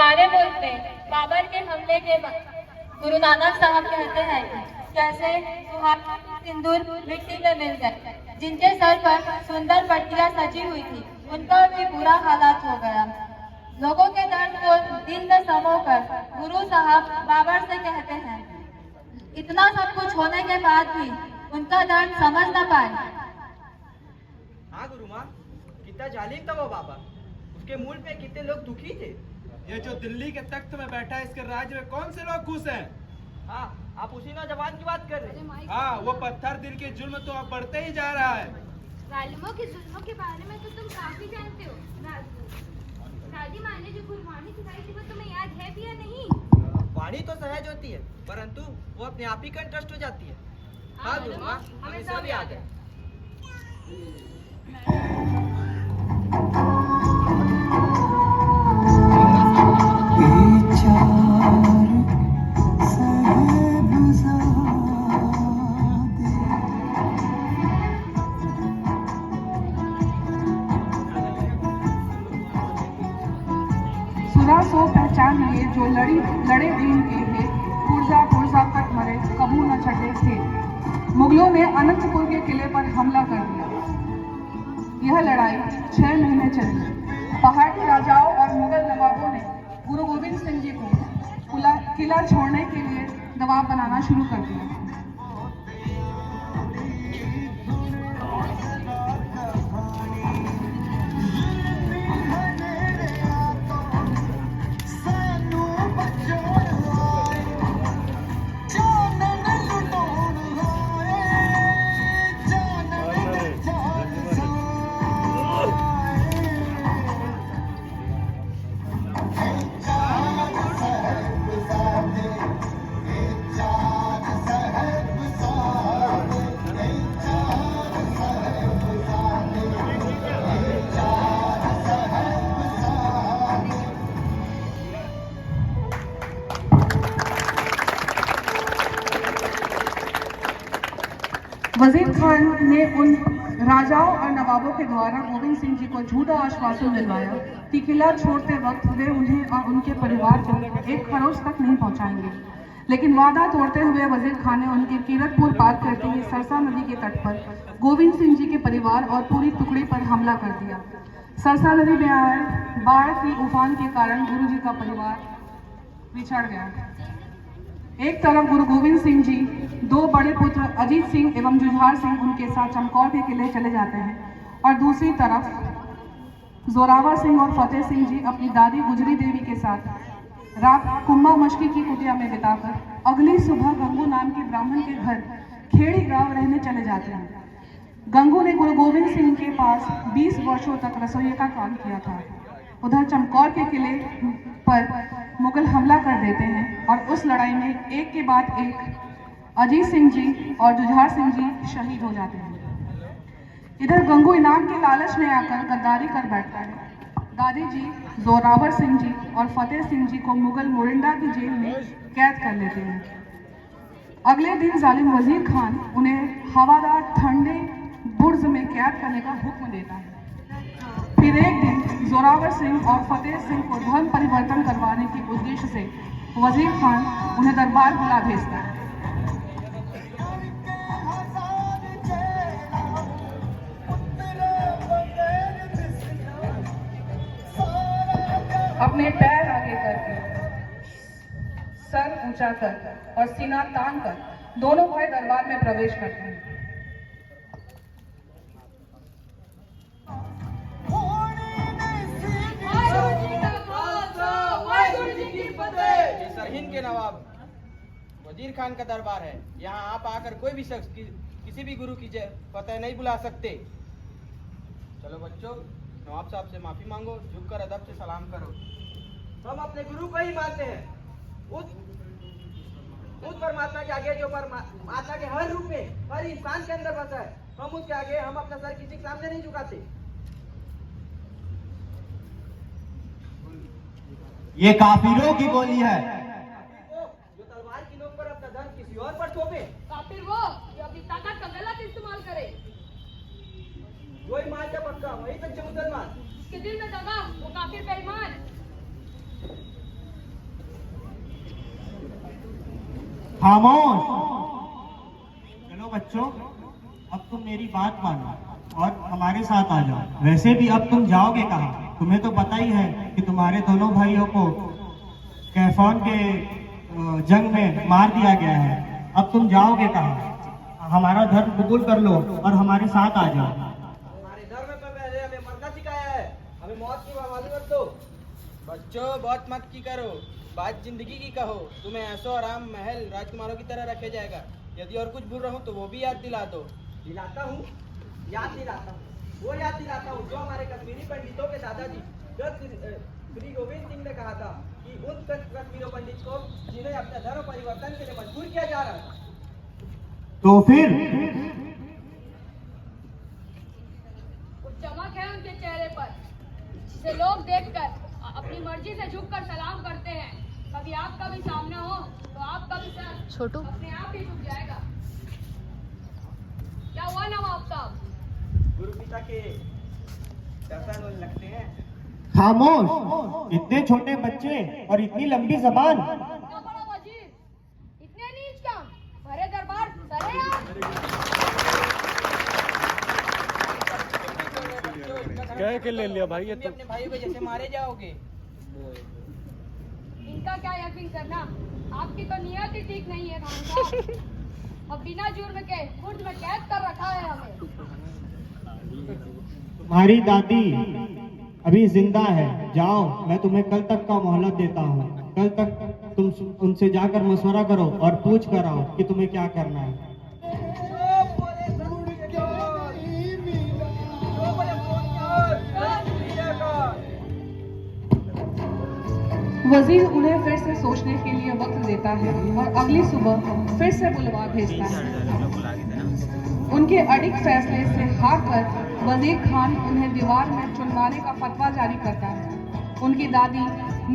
हमारे मुल्क में बाबर के हमले के बाद गुरु नानक साहब कहते हैं कि कैसे सुहाग सिंदूर मिट्टी में मिल गए। जिनके सर पर सुंदर पट्टियां सजी हुई थी उनका भी बुरा हालात हो गया। लोगों के दर्द को दिल में समोकर गुरु साहब बाबर से कहते हैं, इतना सब कुछ होने के बाद भी उनका दर्द समझ न पाए। हाँ गुरु माँ, कितना जालिम था वो बाबा। उसके मूल पे कितने लोग दुखी थे। ये जो दिल्ली के तख्त में बैठा है, इसके राज्य में कौन से लोग खुश हैं? हाँ, आप उसी नौजवान की बात कर रहे हैं। हाँ, वो पत्थर दिल के जुल्म तो अब बढ़ते ही जा रहा है। जालिमों के जुल्मों के बारे में तो तुम काफी जानते हो। दादी माँ ने जो कुर्बानी सिखाई थी वो तुम्हें याद है भी या नहीं? वाणी तो सहज होती है, परंतु वो अपने आप ही कंट्रस्ट हो जाती है। हाँ गुरु माँ, हमें सब याद है। सो पहचान लिए जो लड़े दीन के लिए, पुरजा पुरजा तक मरे कबू न छटे थे। मुगलों ने अनंतपुर के किले पर हमला कर दिया। यह लड़ाई 6 महीने चली। पहाड़ी राजाओं और मुगल नवाबों ने गुरु गोविंद सिंह जी को किला छोड़ने के लिए दबाव बनाना शुरू कर दिया। वजीर खान ने उन राजाओं और नवाबों के द्वारा गोविंद सिंह जी को झूठा आश्वासन दिलवाया कि किला छोड़ते वक्त वे उन्हें और उनके परिवार को एक खरोच तक नहीं पहुंचाएंगे। लेकिन वादा तोड़ते हुए वजीर खान ने उनके कीरतपुर पार करते ही सरसा नदी के तट पर गोविंद सिंह जी के परिवार और पूरी टुकड़ी पर हमला कर दिया। सरसा नदी में आए बाढ़ की उफान के कारण गुरु जी का परिवार बिछड़ गया। एक तरफ गुरु गोविंद सिंह जी, 2 बड़े पुत्र अजीत सिंह एवं जुझार सिंह उनके साथ चमकौर के किले चले जाते हैं और दूसरी तरफ जोरावर सिंह और फतेह सिंह जी अपनी दादी गुजरी देवी के साथ रात कुंभा मशकी की कुटिया में बिताकर अगली सुबह गंगू नाम के ब्राह्मण के घर खेड़ी गांव रहने चले जाते हैं। गंगू ने गुरु गोविंद सिंह के पास 20 वर्षों तक रसोई का काम किया था। उधर चमकौर के किले पर मुगल हमला कर देते हैं और उस लड़ाई में एक के बाद एक अजीत सिंह जी और जुझार सिंह जी शहीद हो जाते हैं। इधर गंगू इनाम के लालच में आकर गद्दारी कर बैठता है। दादी जी, जोरावर सिंह जी और फतेह सिंह जी को मुगल मोरिंडा की जेल में कैद कर लेते हैं। अगले दिन जालिम वजीर खान उन्हें हवादार ठंडे बुर्ज में कैद करने का हुक्म देता है। फिर एक दिन जोरावर सिंह और फतेह सिंह को धर्म परिवर्तन करवाने के उद्देश्य से वजीर खान उन्हें दरबार बुला भेजता है। अपने पैर आगे करके, सर ऊंचा कर और सीना तान कर दोनों भाई दरबार में प्रवेश करते हैं। सरहिंद के नवाब वजीर खान का दरबार है। यहाँ आप आकर कोई भी शख्स किसी भी गुरु की फतेह नहीं बुला सकते। चलो बच्चों, नवाब साहब से माफी मांगो, झुककर अदब से सलाम करो। हम अपने गुरु को ही मानते हैं, उस परमात्मा के आगे जो परमात्मा के हर रूप में, हर इंसान के अंदर बसा है। हम उसके आगे हम अपना सर किसी के सामने नहीं झुकाते। ये काफिरों की बोली है। जो तलवार की नोक पर अपना धन किसी और पर थोपे। काफिर वो जो अपनी ताकत का गलत इस्तेमाल करे। जो ईमान का पक्का वही सच्चे मुसलमान। जिसके दिल में दगा वो काफिर बेईमान। खामोश। चलो बच्चों, अब तुम मेरी बात मानो और हमारे साथ आ जाओ। वैसे भी अब तुम जाओगे कहाँ? तुम्हें तो पता ही है कि तुम्हारे दोनों भाइयों को कैफोन के जंग में मार दिया गया है। अब तुम जाओगे कहाँ? हमारा धर्म कबूल कर लो और हमारे साथ आ जाओ। हमारे धर्म पे पहले हमें मरना सिखाया है, हमें मौत की बहाली मत दो। बच्चों, बहुत मत की करो, बात जिंदगी की कहो। तुम्हें ऐसो आराम महल राजकुमारों की तरह रखे जाएगा। यदि और कुछ भूल रहा हूँ तो वो भी याद दिला दो। दिलाता हूँ, याद दिलाता हूँ, वो याद दिलाता हूँ जो हमारे कश्मीरी पंडितों के दादाजी श्री गोविंद सिंह ने कहा था कि उन कश्मीरी पंडित को जिन्हें अपने धर्म परिवर्तन के लिए मजबूर किया जा रहा है। तो फिर वो चमक है उनके चेहरे पर, जिसे लोग देखकर अपनी मर्जी से झुककर सलाम करते हैं। कभी आपका भी सामने हो तो आपका भी सर छोटू अपने आप ही झुक जाएगा। क्या हुआ नवाब साहब? गुरु पिता के दर्शन होने लगते हैं। खामोश। इतने छोटे बच्चे और इतनी लंबी जबान। इतना बड़ा वजीर, इतने नीच काम, भरे दरबार सरे क्या के ले लिया भाई ये तुम भी अपने भाइयों के जैसे मारे जाओगे। इनका क्या यकीन करना, आपकी तो नियत ही ठीक नहीं है खान साहब। अब बिना जुर्म के खुर्द में कैद कर रखा है हमें। तुम्हारी दादी अभी जिंदा है। जाओ, मैं तुम्हें कल तक का मोहलत देता हूँ। कल तक तुम उनसे जाकर मशवरा करो और पूछ कर आओ कि तुम्हें क्या करना है। वजीर उन्हें फिर से सोचने के लिए वक्त देता है और अगली सुबह फिर से बुलवा भेजता है। उनके अडिग फैसले से हार कर वजीर खान उन्हें दीवार में चुनवाने का फतवा जारी करता है। उनकी दादी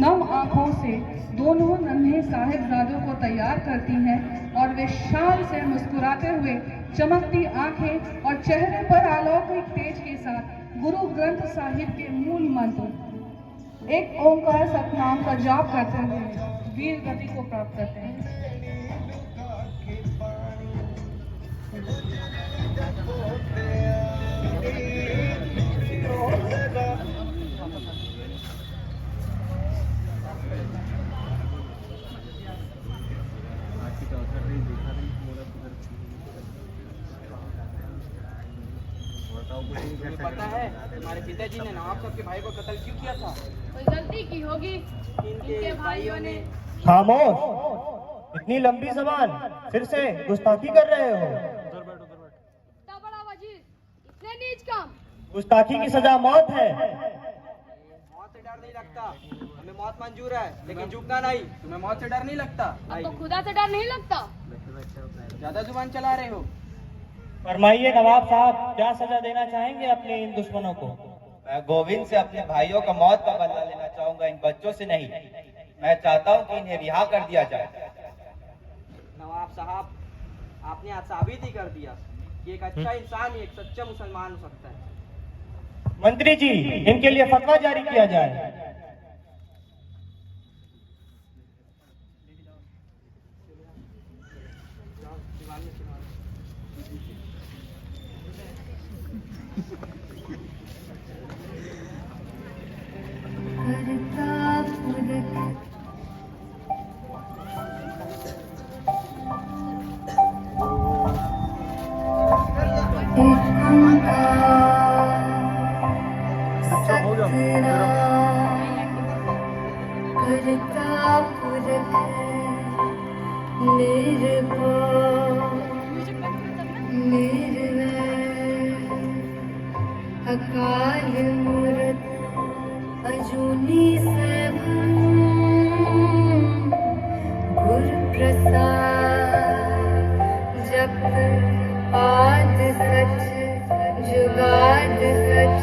नम आंखों से दोनों नन्हे साहिबजादों को तैयार करती हैं और वे शान से मुस्कुराते हुए चमकती आंखें और चेहरे पर अलौकिक तेज के साथ गुरु ग्रंथ साहिब के मूल मंत्र एक ओंकार सतनाम का जाप करते हुए वीर गति को प्राप्त करते हैं। तुम्हें पता है तुम्हारे पिताजी ने नवाब साहब के भाई को कत्ल क्यों किया था? कोई गलती की होगी इनके भाइयों ने। खामोश। इतनी लंबी जबान, फिर से गुस्ताखी कर रहे हो। इतना बड़ा वजीर, इतने नीच काम। गुस्ताखी की सजा मौत है। मौत से डर नहीं लगता, हमें मौत मंजूर है लेकिन झुकना नहीं। तुम्हें मौत से डर नहीं लगता? अब तो खुदा से डर नहीं लगता। ज्यादा जुबान चला रहे हो। फरमाइए नवाब साहब, क्या सजा देना चाहेंगे अपने इन दुश्मनों को? मैं गोविंद से अपने भाइयों का मौत का बदला लेना चाहूंगा, इन बच्चों से नहीं। मैं चाहता हूं कि इन्हें रिहा कर दिया जाए। नवाब साहब, आपने आज साबित ही कर दिया कि एक अच्छा इंसान ही एक सच्चा मुसलमान हो सकता है। मंत्री जी, इनके लिए फतवा जारी किया जाए। अकाल मूरत अजूनी सभा गुर प्रसाद जप आद सच जुगाद सच